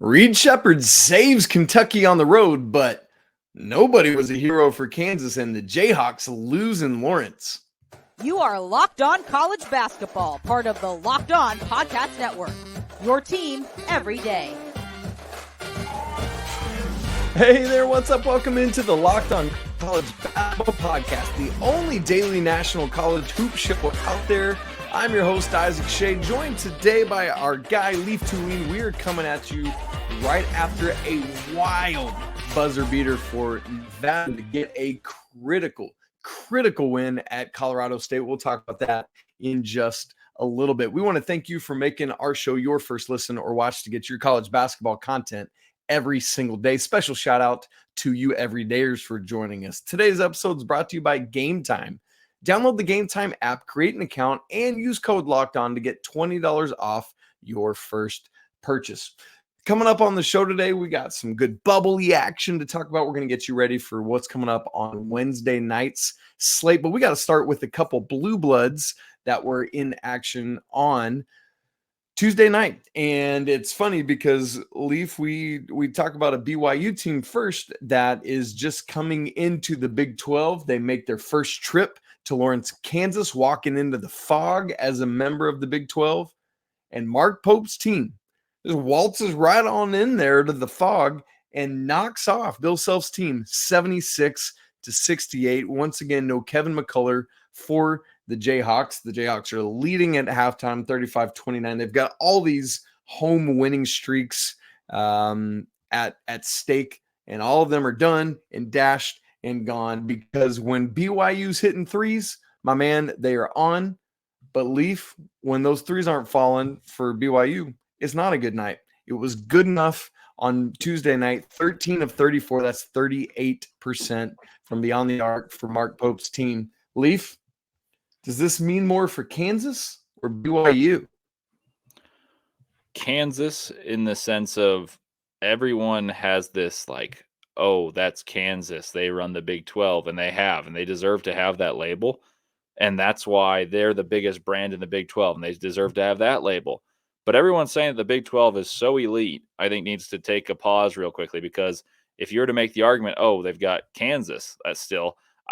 Reed Sheppard saves Kentucky on the road, but nobody was a hero for Kansas, and the Jayhawks lose in Lawrence. You are Locked On College Basketball, part of the Locked On Podcast Network. Your team every day. Hey there, what's up? Welcome into the Locked On College Basketball Podcast, the only daily national college hoop show out there. I'm your host, Isaac Shea, joined today by our guy, Leaf Tulane. We are coming at you right after a wild buzzer beater for Nevada to get a critical win at Colorado State. We'll talk about that in just a little bit. We want to thank you for making our show your first listen or watch to get your college basketball content every single day. Special shout out to you everydayers for joining us. Today's episode is brought to you by Game Time. Download the Game Time app, create an account, and use code LOCKEDON to get $20 off your first purchase. Coming up on the show today, we got some good bubbly action to talk about. We're going to get you ready for what's coming up on Wednesday night's slate, but we got to start with a couple Blue Bloods that were in action on Tuesday night. And it's funny because, Leaf, we talk about a BYU team first that is just coming into the Big 12. They make their first trip to Lawrence, Kansas, walking into the Phog as a member of the Big 12. And Mark Pope's team just waltzes right on in there to the Phog and knocks off Bill Self's team 76-68. Once again, no Kevin McCullough for the Jayhawks. The Jayhawks are leading at halftime, 35-29. They've got all these home winning streaks at stake, and all of them are done and dashed and gone, because when BYU's hitting threes, my man, they are on. But Leaf, when those threes aren't falling for BYU, it's not a good night. It was good enough on Tuesday night, 13 of 34. That's 38% from beyond the arc for Mark Pope's team. Leaf, does this mean more for Kansas or BYU? Kansas, in the sense of everyone has this like, oh, that's Kansas. They run the Big 12, and they deserve to have that label. And that's why they're the biggest brand in the Big 12, and they deserve to have that label. But everyone's saying that the Big 12 is so elite, I think needs to take a pause real quickly, because if you're to make the argument, oh, they've got Kansas, I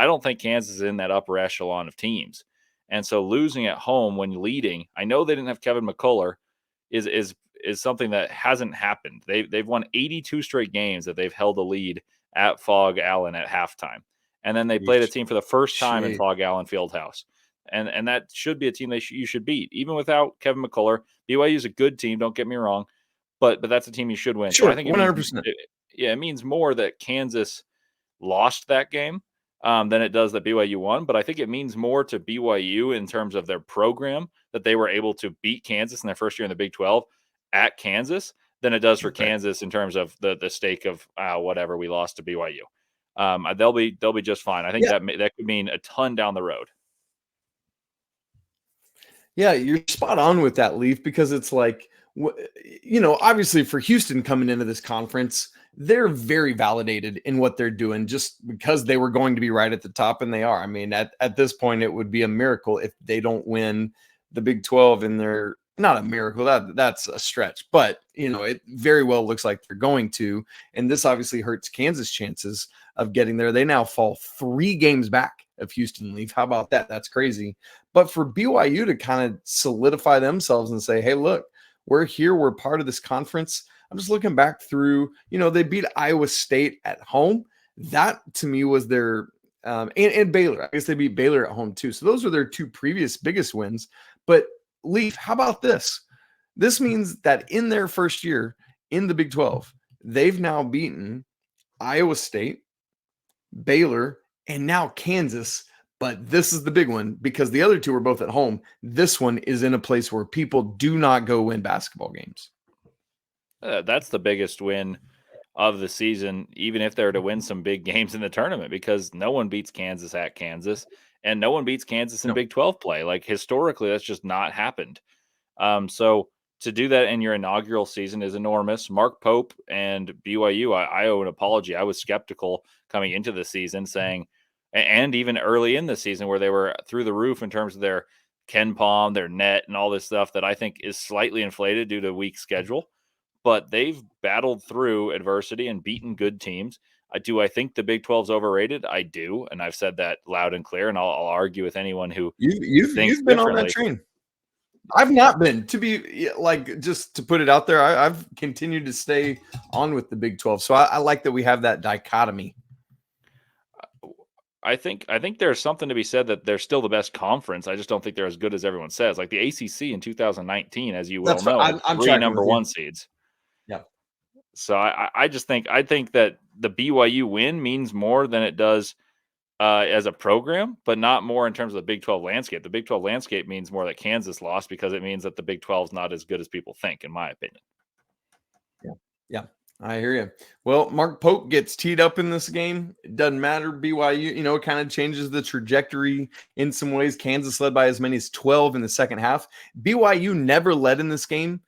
don't think Kansas is in that upper echelon of teams. And so losing at home when leading, I know they didn't have Kevin McCullough, is something that hasn't happened. They've won 82 straight games that they've held a lead at Phog Allen at halftime. And then they played a team for the first time in Phog Allen Fieldhouse. And that should be a team you should beat. Even without Kevin McCullough, BYU is a good team, don't get me wrong, but that's a team you should win. Sure, so I think 100%. It means more that Kansas lost that game than it does that BYU won. But I think it means more to BYU in terms of their program that they were able to beat Kansas in their first year in the Big 12 at Kansas than it does for Kansas in terms of the stake of whatever we lost to BYU. They'll be just fine. I think that could mean a ton down the road. Yeah, you're spot on with that, Leaf, because it's like, obviously for Houston coming into this conference, they're very validated in what they're doing just because they were going to be right at the top, and they are. I mean, at this point, it would be a miracle if they don't win the Big 12, and they're not a miracle. That's a stretch, but it very well looks like they're going to, and this obviously hurts Kansas' chances of getting there. They now fall 3 games back of Houston, Leaf. How about that? That's crazy. But for BYU to kind of solidify themselves and say, hey, look, we're here. We're part of this conference. I'm just looking back through, they beat Iowa State at home. That to me was their, and Baylor. I guess they beat Baylor at home too. So those are their 2 previous biggest wins. But Leaf, how about this? This means that in their first year in the Big 12, they've now beaten Iowa State, Baylor, and now Kansas. But this is the big one because the other 2 are both at home. This one is in a place where people do not go win basketball games. That's the biggest win of the season, even if they're to win some big games in the tournament, because no one beats Kansas at Kansas, and no one beats Kansas in Big 12 play. Like, historically, that's just not happened. So to do that in your inaugural season is enormous. Mark Pope and BYU, I owe an apology. I was skeptical coming into the season, saying, and even early in the season where they were through the roof in terms of their Ken Palm, their net, and all this stuff that I think is slightly inflated due to weak schedule. but they've battled through adversity and beaten good teams. I think the Big 12 is overrated? I do, and I've said that loud and clear, and I'll argue with anyone who thinks You've been on that differently. train. I've not been, to be like, just to put it out there. I've continued to stay on with the Big 12, so I like that we have that dichotomy. I think there's something to be said that they're still the best conference. I just don't think they're as good as everyone says. Like the ACC in 2019, as you well know, had three number one seeds. Yeah. So I think that the BYU win means more than it does as a program, but not more in terms of the Big 12 landscape. The Big 12 landscape means more that Kansas lost because it means that the Big 12 is not as good as people think, in my opinion. Yeah, I hear you. Well, Mark Pope gets teed up in this game. It doesn't matter. BYU, it kind of changes the trajectory in some ways. Kansas led by as many as 12 in the second half. BYU never led in this game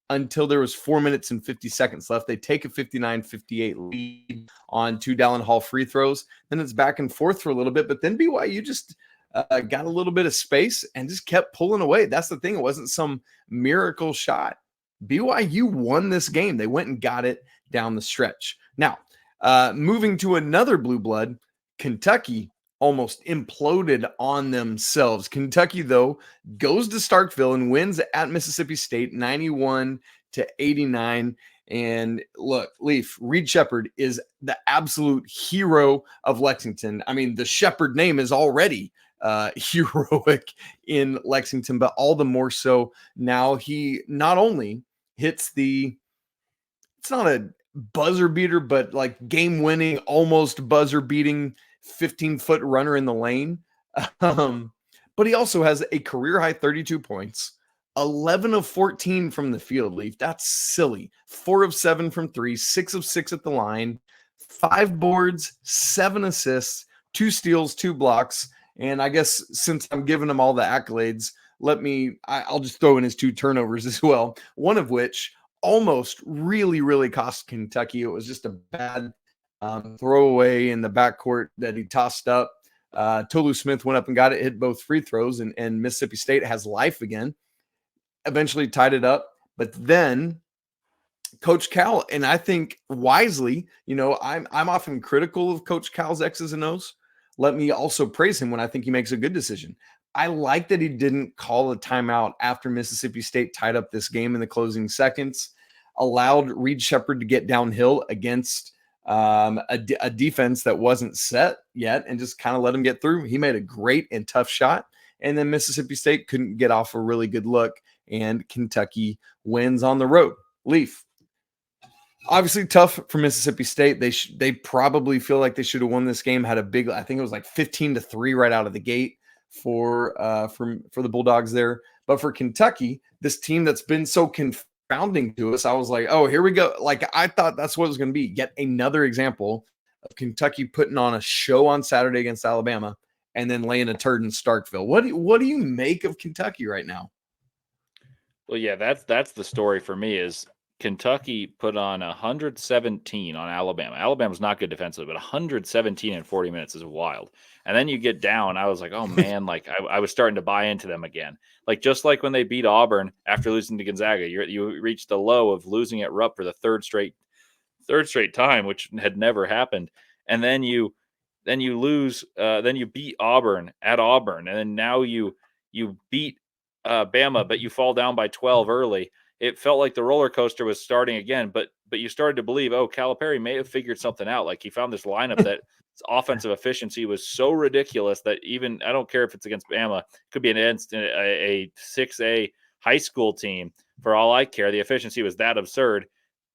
until there was 4 minutes and 50 seconds left. They take a 59-58 lead on 2 Dallin Hall free throws. Then it's back and forth for a little bit, but then BYU just got a little bit of space and just kept pulling away. That's the thing. It wasn't some miracle shot. BYU won this game. They went and got it down the stretch. Now, moving to another blue blood, Kentucky almost imploded on themselves. Kentucky, though, goes to Starkville and wins at Mississippi State 91-89. And look, Leaf, Reed Sheppard is the absolute hero of Lexington. I mean, the Sheppard name is already heroic in Lexington, but all the more so now. He not only hits it's not a buzzer beater, but like game winning, almost buzzer beating 15-foot runner in the lane. But he also has a career high 32 points, 11 of 14 from the field, Leaf. That's silly. 4 of 7 from 3, 6 of 6 at the line, 5 boards, 7 assists, 2 steals, 2 blocks. And I guess since I'm giving him all the accolades, I'll just throw in his 2 turnovers as well. One of which almost really cost Kentucky. It was just a bad throwaway in the backcourt that he tossed up. Tolu Smith went up and got it, hit both free throws, and Mississippi State has life again. Eventually tied it up, but then Coach Cal, and I think wisely, I'm often critical of Coach Cal's X's and O's. Let me also praise him when I think he makes a good decision. I like that he didn't call a timeout after Mississippi State tied up this game in the closing seconds, allowed Reed Sheppard to get downhill against a defense that wasn't set yet, and just kind of let him get through. He made a great and tough shot, and then Mississippi State couldn't get off a really good look, and Kentucky wins on the road. Leaf, obviously tough for Mississippi State. They probably feel like they should have won this game. Had a big, I think it was like 15-3 right out of the gate for the Bulldogs there. But for Kentucky, this team that's been so confounding to us, I was like, oh, here we go. Like, I thought that's what it was going to be. Yet another example of Kentucky putting on a show on Saturday against Alabama and then laying a turd in Starkville. What do you make of Kentucky right now? Well, yeah, that's the story for me is Kentucky put on 117 on Alabama. Alabama's not good defensively, but 117 in 40 minutes is wild. And then you get down. I was like, oh man, like I was starting to buy into them again. Like just like when they beat Auburn after losing to Gonzaga, you reached the low of losing at Rupp for the third straight time, which had never happened. And then you lose. Then you beat Auburn at Auburn, and then now you beat Bama, but you fall down by 12 early. It felt like the roller coaster was starting again, but you started to believe, oh, Calipari may have figured something out. Like he found this lineup that offensive efficiency was so ridiculous that even I don't care if it's against Bama, it could be against a 6A high school team. For all I care, the efficiency was that absurd.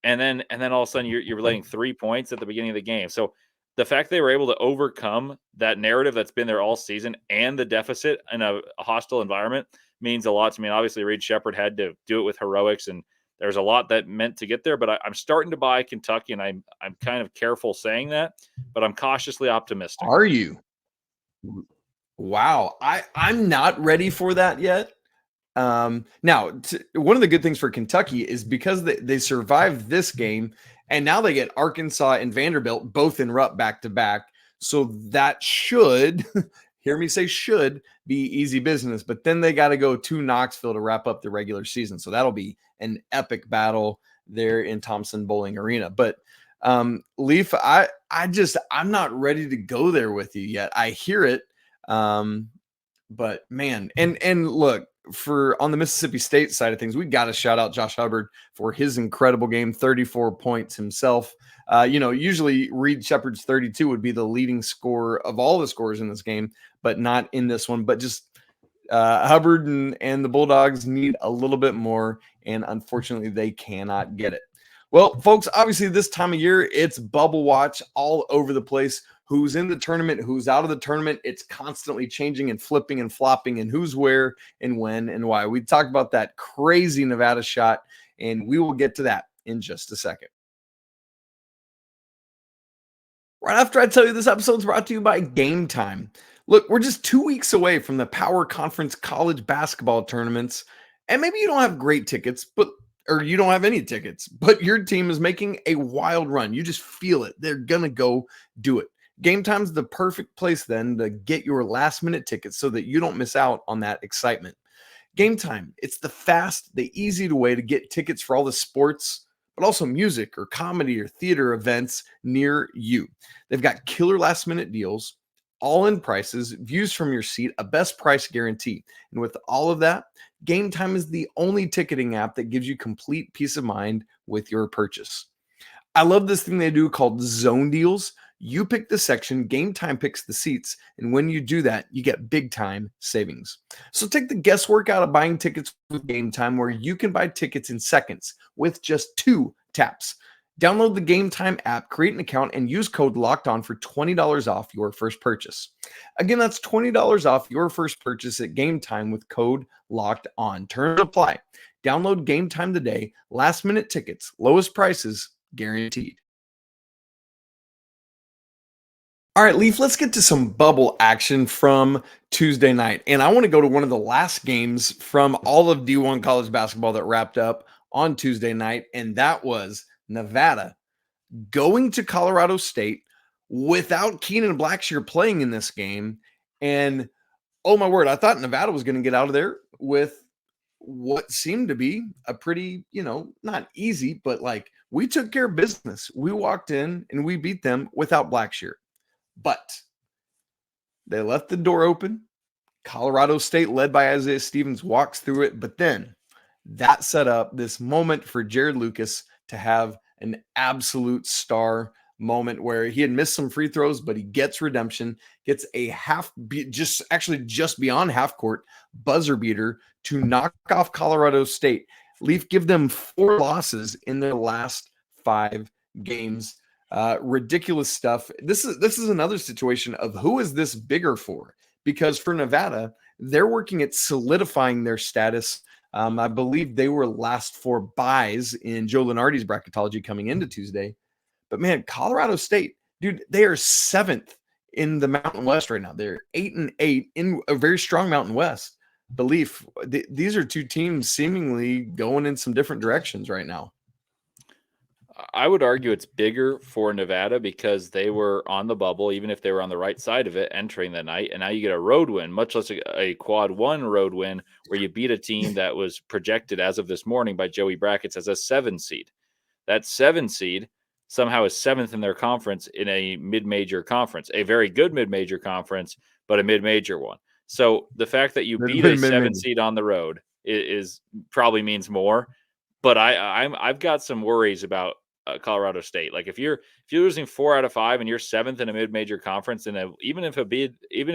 And then all of a sudden you're letting 3 points at the beginning of the game. So the fact they were able to overcome that narrative that's been there all season and the deficit in a hostile environment means a lot to me. And obviously Reed Sheppard had to do it with heroics, and there's a lot that meant to get there, but I'm starting to buy Kentucky, and I'm kind of careful saying that, but I'm cautiously optimistic. Are you? Wow. I'm not ready for that yet. Now, one of the good things for Kentucky is because they survived this game, and now they get Arkansas and Vanderbilt both in Rupp back-to-back. So that should, hear me say should, be easy business. But then they got to go to Knoxville to wrap up the regular season. So that'll be an epic battle. there in Thompson Bowling Arena. But Leaf, I'm not ready to go there with you yet. I hear it. But man, and look, for on the Mississippi State side of things, we got to shout out Josh Hubbard for his incredible game, 34 points himself. Usually Reed Sheppard's 32 would be the leading scorer of all the scorers in this game, but not in this one. But just Hubbard and the Bulldogs need a little bit more, and unfortunately they cannot get it. Well, folks, obviously this time of year, it's bubble watch all over the place. Who's in the tournament, who's out of the tournament. It's constantly changing and flipping and flopping, and who's where and when and why. We talked about that crazy Nevada shot, and we will get to that in just a second. Right after I tell you this episode is brought to you by Game Time. Look, we're just 2 weeks away from the Power Conference college basketball tournaments, and maybe you don't have great tickets, or you don't have any tickets, but your team is making a wild run. You just feel it. They're going to go do it. Game Time's the perfect place then to get your last minute tickets so that you don't miss out on that excitement. Game Time, it's the fast, the easy way to get tickets for all the sports, but also music or comedy or theater events near you. They've got killer last minute deals, all in prices, views from your seat, a best price guarantee. And with all of that, Game Time is the only ticketing app that gives you complete peace of mind with your purchase. I love this thing they do called Zone Deals. You pick the section, Game Time picks the seats, and when you do that, you get big time savings. So take the guesswork out of buying tickets with Game Time, where you can buy tickets in seconds with just 2 taps. Download the Game Time app, create an account, and use code LOCKEDON for $20 off your first purchase. Again, that's $20 off your first purchase at Game Time with code LOCKEDON. Terms apply. Download Game Time today. Last minute tickets, lowest prices guaranteed. All right, Leaf, let's get to some bubble action from Tuesday night. And I want to go to one of the last games from all of D1 college basketball that wrapped up on Tuesday night, and that was Nevada going to Colorado State without Keenan Blackshear playing in this game. And oh my word, I thought Nevada was going to get out of there with what seemed to be a pretty, not easy, but like we took care of business. We walked in and we beat them without Blackshear. But they left the door open. Colorado State, led by Isaiah Stevens, walks through it. But then that set up this moment for Jared Lucas to have an absolute star moment where he had missed some free throws, but he gets redemption, gets a just beyond half court buzzer beater to knock off Colorado State. Leaf give them 4 losses in their last 5 games. Ridiculous stuff. This is another situation of who is this bigger for? Because for Nevada, they're working at solidifying their status. I believe they were last 4 buys in Joe Lunardi's bracketology coming into Tuesday. But man, Colorado State, dude, they are 7th in the Mountain West right now. They're 8-8 in a very strong Mountain West. Belief. These are 2 teams seemingly going in some different directions right now. I would argue it's bigger for Nevada because they were on the bubble, even if they were on the right side of it entering the night. And now you get a road win, much less a quad 1 road win where you beat a team that was projected as of this morning by Joey Brackets as a 7 seed. That 7 seed somehow is 7th in their conference in a mid-major conference, a very good mid-major conference, but a mid-major one. So the fact that you beat a 7 seed on the road is probably means more. But I've got some worries about Colorado State. Like if you're losing 4 out of 5 and you're 7th in a mid-major conference, and even if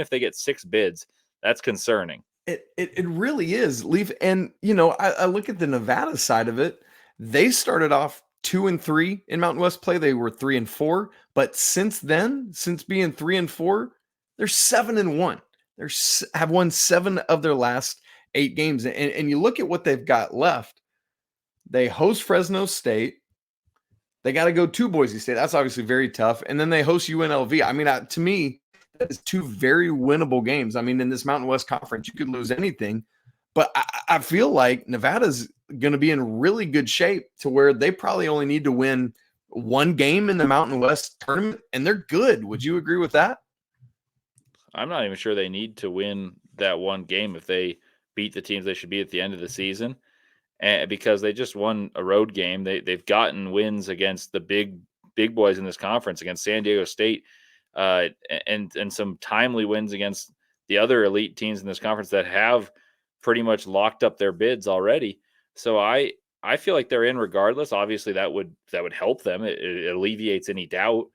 they get 6 bids, that's concerning. It really is, Leaf. And I look at the Nevada side of it. They started off 2-3 in Mountain West play. They were 3-4, but since then, since being 3-4, they're 7-1. They have won 7 of their last 8 games. And you look at what they've got left. They host Fresno State. They got to go to Boise State. That's obviously very tough. And then they host UNLV. I mean, to me, that is 2 very winnable games. I mean, in this Mountain West Conference, you could lose anything. But I feel like Nevada's going to be in really good shape to where they probably only need to win 1 game in the Mountain West tournament, and they're good. Would you agree with that? I'm not even sure they need to win that 1 game if they beat the teams they should beat at the end of the season. because they just won a road game. They've gotten wins against the big boys in this conference, against San Diego State, and some timely wins against the other elite teams in this conference that have pretty much locked up their bids already. So I feel like they're in regardless. Obviously, that would help them. It alleviates any doubt.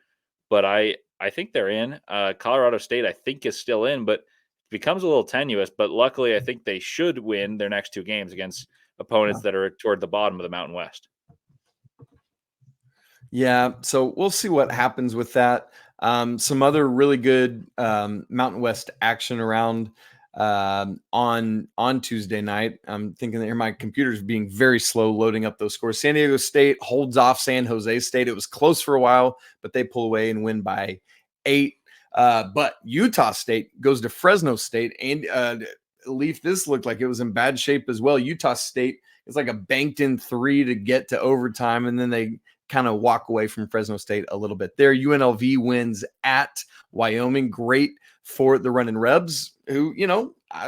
But I think they're in. Colorado State, I think, is still in, but becomes a little tenuous. But luckily, I think they should win their next two games against opponents that are toward the bottom of the Mountain West. Yeah, so we'll see what happens with that. Some other really good Mountain West action around on Tuesday night. I'm thinking that here my computer's being very slow loading up those scores. San Diego State holds off San Jose State. It was close for a while, but they pull away and win by 8. But Utah State goes to Fresno State, and Leaf, this looked like it was in bad shape as well. Utah State is like a banked in 3 to get to overtime, and then they kind of walk away from Fresno State a little bit there. UNLV wins at Wyoming. Great for the Running Rebs, who,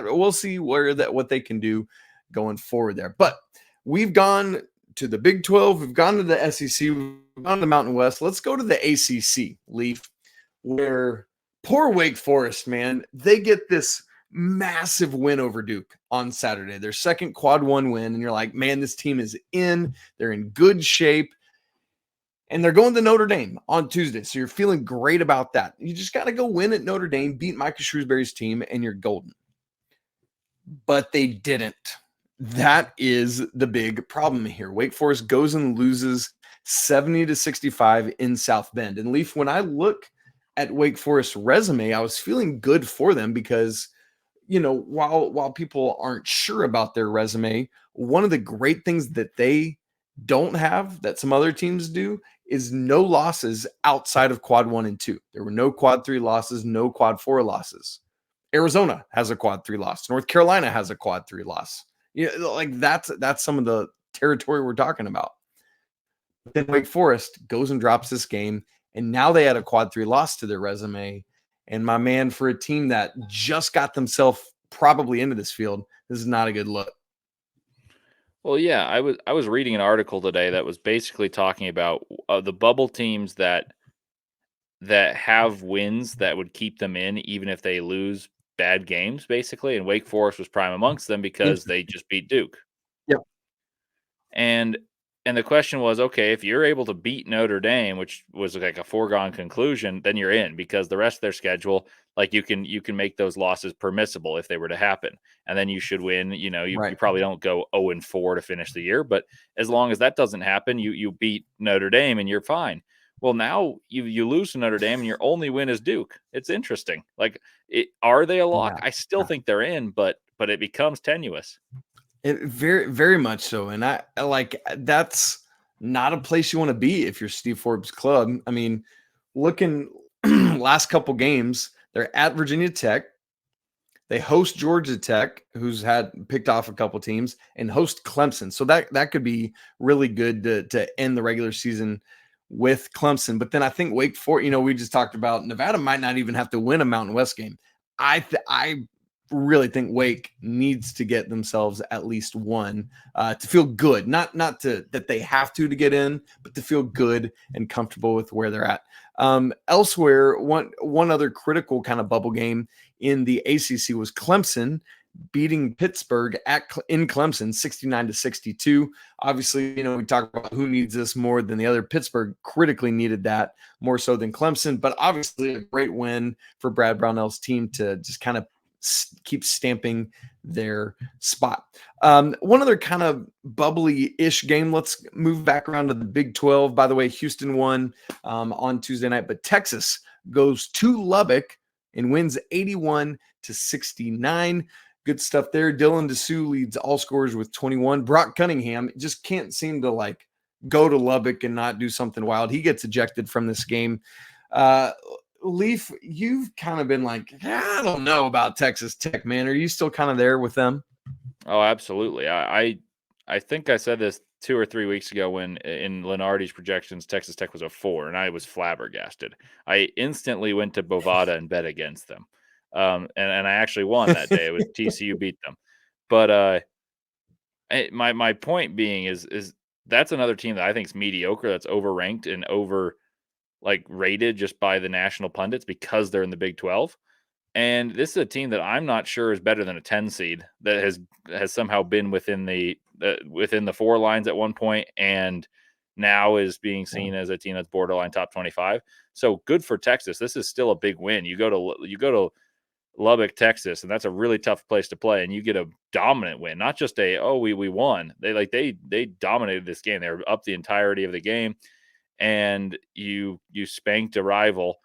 we'll see what they can do going forward there. But we've gone to the Big 12. We've gone to the SEC. We've gone to the Mountain West. Let's go to the ACC, Leaf, where poor Wake Forest, man, they get this massive win over Duke on Saturday. Their second quad 1 win. And you're like, man, this team is in. They're in good shape. And they're going to Notre Dame on Tuesday. So you're feeling great about that. You just got to go win at Notre Dame, beat Micah Shrewsbury's team, and you're golden. But they didn't. That is the big problem here. Wake Forest goes and loses 70-65 in South Bend. And Leaf, when I look at Wake Forest's resume, I was feeling good for them because, while people aren't sure about their resume, one of the great things that they don't have that some other teams do is no losses outside of quad 1 and 2. There were no quad 3 losses, no quad 4 losses. Arizona has a quad 3 loss. North Carolina has a quad 3 loss. That's some of the territory we're talking about. Then Wake Forest goes and drops this game, and now they had a quad 3 loss to their resume. And my man, for a team that just got themselves probably into this field, this is not a good look. Well, yeah, I was reading an article today that was basically talking about the bubble teams that have wins that would keep them in even if they lose bad games, basically. And Wake Forest was prime amongst them because they just beat Duke. Yep. And the question was, okay, if you're able to beat Notre Dame, which was like a foregone conclusion, then you're in, because the rest of their schedule, like you can make those losses permissible if they were to happen, and then you should win. You probably don't go 0-4 to finish the year, but as long as that doesn't happen, you beat Notre Dame and you're fine. Well, now you lose to Notre Dame and your only win is Duke. It's interesting. Like, are they a lock? Yeah. I still think they're in, but it becomes tenuous. Very, very much so. And I like, that's not a place you want to be if you're Steve Forbes' club. I mean, looking last couple games, they're at Virginia Tech. They host Georgia Tech, who's had picked off a couple teams, and host Clemson. So that could be really good to end the regular season with Clemson. But then I think Wake Forest, we just talked about Nevada might not even have to win a Mountain West game. I really think Wake needs to get themselves at least one to feel good, not that they have to get in, but to feel good and comfortable with where they're at. Elsewhere, one other critical kind of bubble game in the ACC was Clemson beating Pittsburgh in Clemson 69-62. Obviously, we talk about who needs this more than the other. Pittsburgh critically needed that more so than Clemson, but obviously a great win for Brad Brownell's team to just kind of keep stamping their spot. One other kind of bubbly-ish game. Let's move back around to the Big 12. By the way, Houston won on Tuesday night, but Texas goes to Lubbock and wins 81-69. Good stuff there. Dylan DeSue leads all scorers with 21. Brock Cunningham just can't seem to go to Lubbock and not do something wild. He gets ejected from this game. Leaf, you've kind of been like, I don't know about Texas Tech, man. Are you still kind of there with them? Oh, absolutely. I think I said this 2 or 3 weeks ago when in Lenardi's projections, Texas Tech was a 4, and I was flabbergasted. I instantly went to Bovada and bet against them. And I actually won that day. It was TCU beat them. But My point being is that's another team that I think is mediocre, that's overranked and rated just by the national pundits because they're in the Big 12. And this is a team that I'm not sure is better than a 10 seed that has somehow been within the four lines at one point and now is being seen as a team that's borderline top 25. So good for Texas. This is still a big win. You go to Lubbock, Texas, and that's a really tough place to play, and you get a dominant win, not just we won. They dominated this game. They were up the entirety of the game, and you spanked a rival.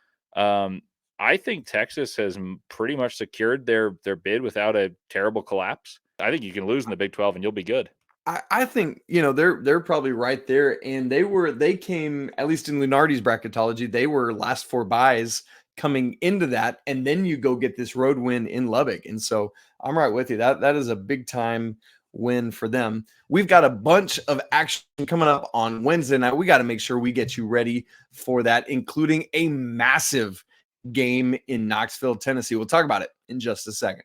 I think Texas has pretty much secured their bid without a terrible collapse. I think you can lose in the Big 12 and you'll be good. I think, they're probably right there. And they came, at least in Lunardi's bracketology, they were last four buys coming into that. And then you go get this road win in Lubbock. And so I'm right with you. That is a big time win for them. We've got a bunch of action coming up on Wednesday night. We got to make sure we get you ready for that, including a massive game in Knoxville, Tennessee. We'll talk about it in just a second.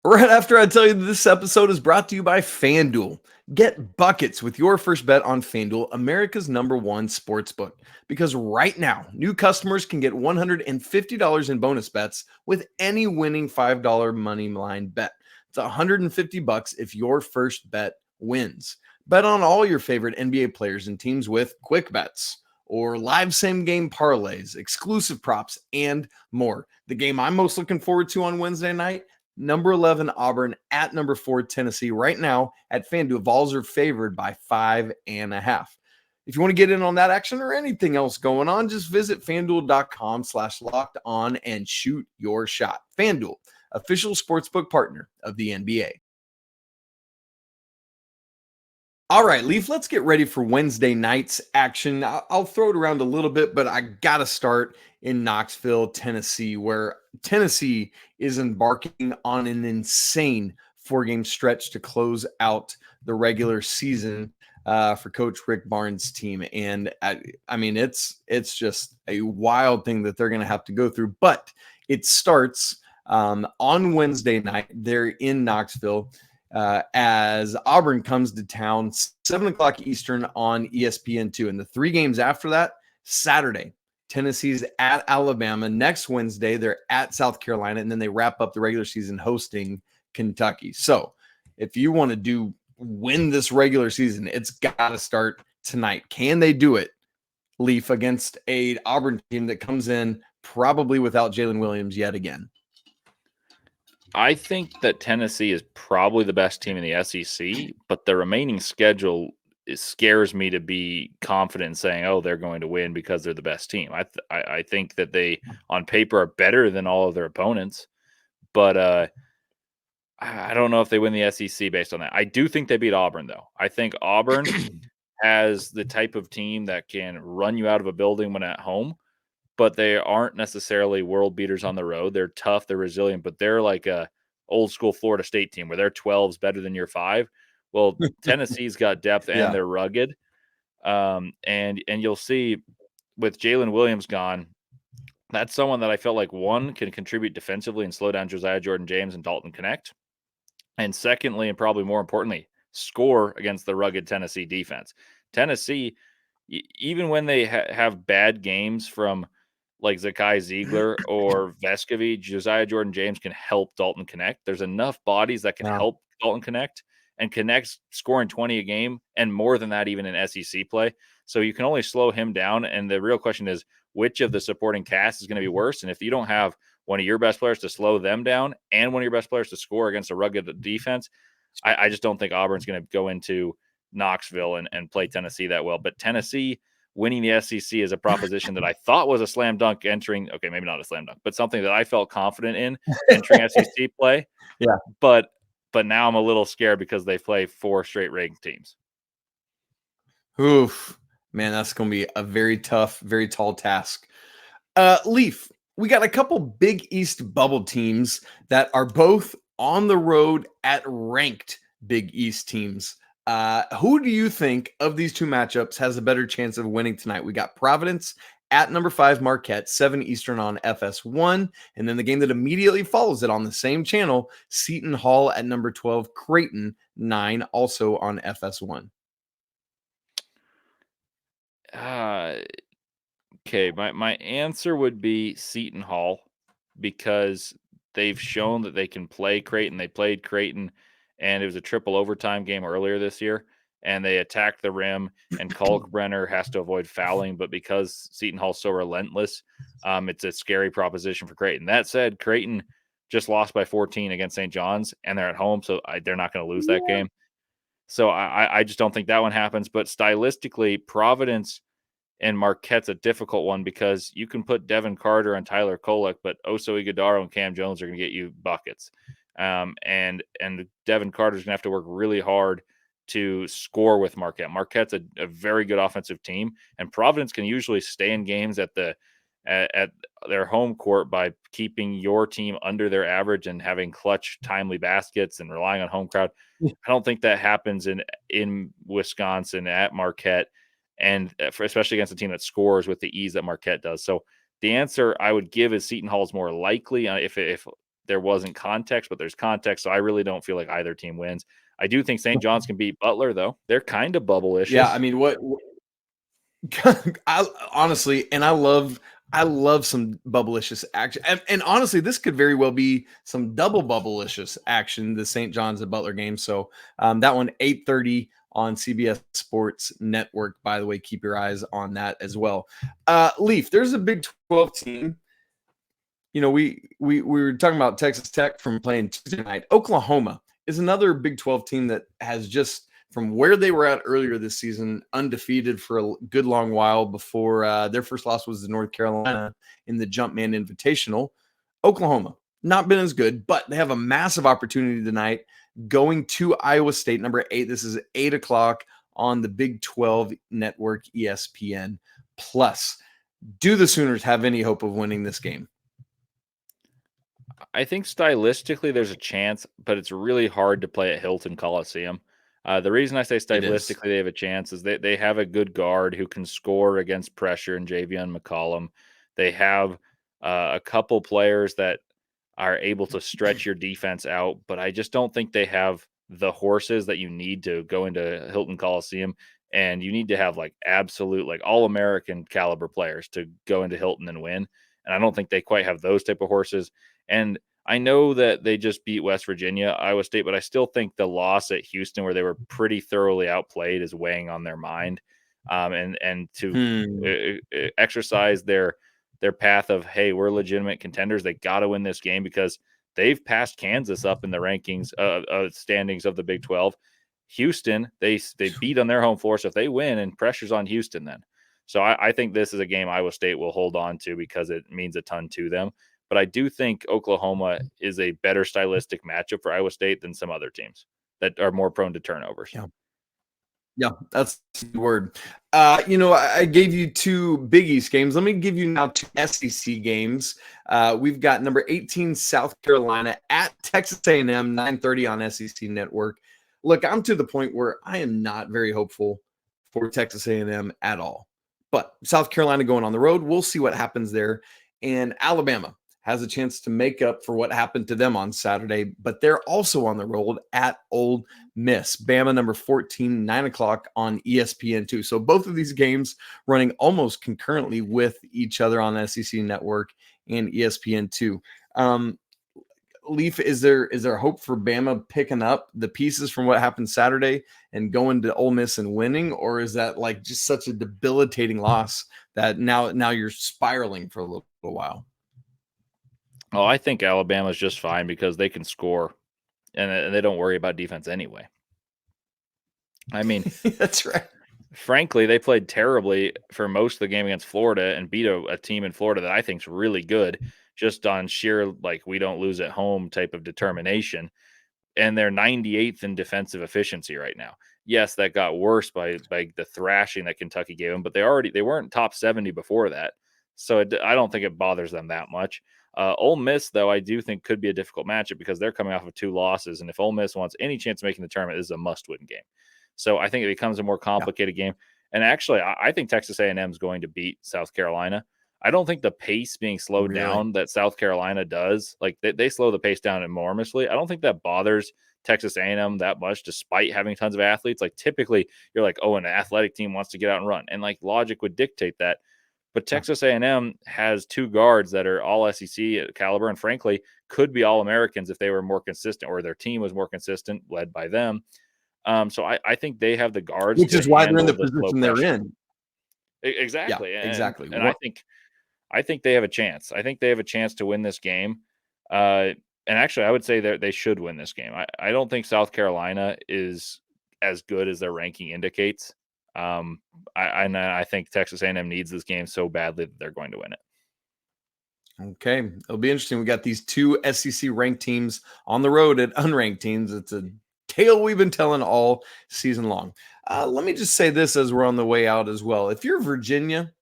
Right after I tell you that this episode is brought to you by FanDuel. Get buckets with your first bet on FanDuel, America's #1 sportsbook. Because right now, new customers can get $150 in bonus bets with any winning $5 money line bet. It's $150 if your first bet wins. Bet on all your favorite NBA players and teams with quick bets or live same game parlays, exclusive props, and more. The game I'm most looking forward to on Wednesday night, number 11 Auburn at number 4 Tennessee. Right now at FanDuel, Vols are favored by 5.5. If you want to get in on that action or anything else going on, just visit FanDuel.com/lockedon and shoot your shot. FanDuel, official sportsbook partner of the NBA. All right, Leaf, let's get ready for Wednesday night's action. I'll throw it around a little bit, but I got to start in Knoxville, Tennessee, where Tennessee is embarking on an insane four-game stretch to close out the regular season for Coach Rick Barnes' team. And I mean, it's just a wild thing that they're going to have to go through. But it starts on Wednesday night. They're in Knoxville. As Auburn comes to town, 7 o'clock Eastern on ESPN2. And the three games after that, Saturday, Tennessee's at Alabama. Next Wednesday, they're at South Carolina. And then they wrap up the regular season hosting Kentucky. So if you want to win this regular season, it's got to start tonight. Can they do it, Leaf, against a Auburn team that comes in probably without Jalen Williams yet again? I think that Tennessee is probably the best team in the SEC, but the remaining schedule scares me to be confident in saying, oh, they're going to win because they're the best team. I think that they, on paper, are better than all of their opponents, but I don't know if they win the SEC based on that. I do think they beat Auburn, though. I think Auburn has the type of team that can run you out of a building when at home, but they aren't necessarily world beaters on the road. They're tough, they're resilient, but they're like a old school Florida State team where their 12's better than your 5. Well, Tennessee's got depth and they're rugged. And you'll see with Jalen Williams gone, that's someone that I felt like, one, can contribute defensively and slow down Josiah Jordan-James and Dalton Connect. And secondly, and probably more importantly, score against the rugged Tennessee defense. Tennessee, even when they have bad games from like Zakai Ziegler or Vescovi, Josiah Jordan-James can help Dalton Connect. There's enough bodies that can help Dalton Connect, and Connect's scoring 20 a game and more than that even in SEC play. So you can only slow him down. And the real question is, which of the supporting cast is going to be worse? And if you don't have one of your best players to slow them down and one of your best players to score against a rugged defense, I just don't think Auburn's going to go into Knoxville and play Tennessee that well. But Tennessee winning the SEC is a proposition that I thought was a slam dunk entering. Okay, maybe not a slam dunk, but something that I felt confident in entering SEC play. Yeah. But now I'm a little scared because they play 4 straight ranked teams. Oof, man, that's going to be a very tough, very tall task. Leaf, we got a couple Big East bubble teams that are both on the road at ranked Big East teams. Who do you think of these two matchups has a better chance of winning tonight? We got Providence at number 5 Marquette, 7 Eastern on FS1. And then the game that immediately follows it on the same channel, Seton Hall at number 12, Creighton, 9, also on FS1. Okay, my answer would be Seton Hall because they've shown that they can play Creighton. They played Creighton, and it was a triple overtime game earlier this year, and they attacked the rim, and Kalkbrenner has to avoid fouling, but because Seton Hall's so relentless, it's a scary proposition for Creighton. That said, Creighton just lost by 14 against St. John's, and they're at home, so they're not going to lose that game. So I just don't think that one happens. But stylistically, Providence and Marquette's a difficult one because you can put Devin Carter and Tyler Kolek, but Oso Ighodaro and Cam Jones are going to get you buckets. And Devin Carter's going to have to work really hard to score with Marquette. Marquette's a very good offensive team, and Providence can usually stay in games at their home court by keeping your team under their average and having clutch, timely baskets and relying on home crowd. I don't think that happens in Wisconsin at Marquette, and especially against a team that scores with the ease that Marquette does. So the answer I would give is Seton Hall's more likely if there wasn't context, but there's context. So I really don't feel like either team wins. I do think St. John's can beat Butler, though. They're kind of bubble-ish. Yeah, I mean, what honestly, and I love some bubblicious action. And honestly, this could very well be some double bubblicious action, the St. John's and Butler game. So that one, 8:30 on CBS Sports Network. By the way, keep your eyes on that as well. Leaf, there's a Big 12 team. You know, we were talking about Texas Tech from playing Tuesday night. Oklahoma is another Big 12 team that has just, from where they were at earlier this season, undefeated for a good long while before their first loss was to North Carolina in the Jumpman Invitational. Oklahoma, not been as good, but they have a massive opportunity tonight going to Iowa State, number 8. This is 8 o'clock on the Big 12 network, ESPN+. Do the Sooners have any hope of winning this game? I think stylistically there's a chance, but it's really hard to play at Hilton Coliseum. The reason I say stylistically they have a chance is they have a good guard who can score against pressure in Javion McCollum. They have a couple players that are able to stretch your defense out, but I just don't think they have the horses that you need to go into Hilton Coliseum, and you need to have like absolute like all-American caliber players to go into Hilton and win. And I don't think they quite have those type of horses. And I know that they just beat West Virginia, Iowa State, but I still think the loss at Houston, where they were pretty thoroughly outplayed, is weighing on their mind. And to exercise their path of, hey, we're legitimate contenders, they got to win this game because they've passed Kansas up in the rankings standings of the Big 12. Houston, they beat on their home floor, so if they win, and pressure's on Houston then. So I think this is a game Iowa State will hold on to because it means a ton to them. But I do think Oklahoma is a better stylistic matchup for Iowa State than some other teams that are more prone to turnovers. Yeah, that's the word. I gave you 2 Big East games. Let me give you now 2 SEC games. We've got number 18 South Carolina at Texas A&M, 9:30 on SEC Network. Look, I'm to the point where I am not very hopeful for Texas A&M at all. But South Carolina going on the road, we'll see what happens there. And Alabama has a chance to make up for what happened to them on Saturday, but they're also on the road at Ole Miss. Bama, number 14, 9 o'clock on ESPN2. So both of these games running almost concurrently with each other on SEC Network and ESPN2. Leaf, is there hope for Bama picking up the pieces from what happened Saturday and going to Ole Miss and winning, or is that like just such a debilitating loss that now you're spiraling for a little while? Oh, I think Alabama's just fine because they can score, and they don't worry about defense anyway. I mean, that's right. Frankly, they played terribly for most of the game against Florida and beat a team in Florida that I think is really good, just on sheer, like, we don't lose at home type of determination. And they're 98th in defensive efficiency right now. Yes, that got worse by the thrashing that Kentucky gave them, but they weren't top 70 before that. So I don't think it bothers them that much. Ole Miss, though, I do think could be a difficult matchup because they're coming off of 2 losses. And if Ole Miss wants any chance of making the tournament, this is a must-win game. So I think it becomes a more complicated game. And actually, I think Texas A&M is going to beat South Carolina. I don't think the pace being slowed down that South Carolina does, like they slow the pace down enormously. I don't think that bothers Texas A&M that much, despite having tons of athletes. Like typically you're like, oh, an athletic team wants to get out and run. And like logic would dictate that. But Texas A&M has 2 guards that are all SEC caliber and frankly could be All-Americans if they were more consistent or their team was more consistent, led by them. So I think they have the guards. Which is why they're in the position they're in. Exactly. Yeah, exactly. And I think they have a chance. I think they have a chance to win this game. And actually, I would say that they should win this game. I don't think South Carolina is as good as their ranking indicates. I think Texas A&M needs this game so badly that they're going to win it. Okay. It'll be interesting. We got these 2 SEC ranked teams on the road at unranked teams. It's a tale we've been telling all season long. Let me just say this as we're on the way out as well. If you're Virginia,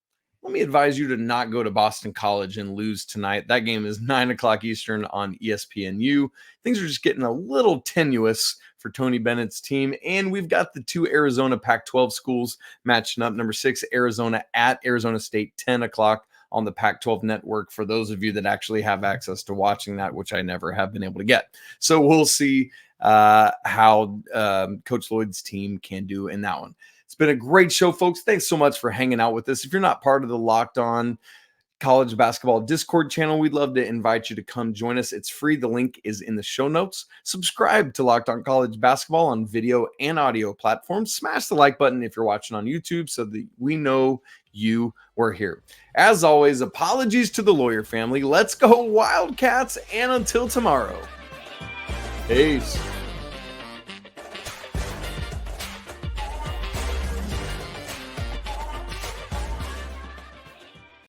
let me advise you to not go to Boston College and lose tonight. That game is 9:00 Eastern on ESPNU. Things are just getting a little tenuous for Tony Bennett's team. And we've got the 2 Arizona Pac-12 schools matching up. Number 6, Arizona at Arizona State, 10:00 on the Pac-12 network for those of you that actually have access to watching that, which I never have been able to get. So we'll see how Coach Lloyd's team can do in that one. It's been a great show, folks. Thanks so much for hanging out with us. If you're not part of the Locked On College Basketball Discord channel, we'd love to invite you to come join us. It's free. The link is in the show notes. Subscribe to Locked On College Basketball on video and audio platforms. Smash the like button if you're watching on YouTube so that we know you were here. As always, apologies to the lawyer family. Let's go Wildcats, and until tomorrow, peace.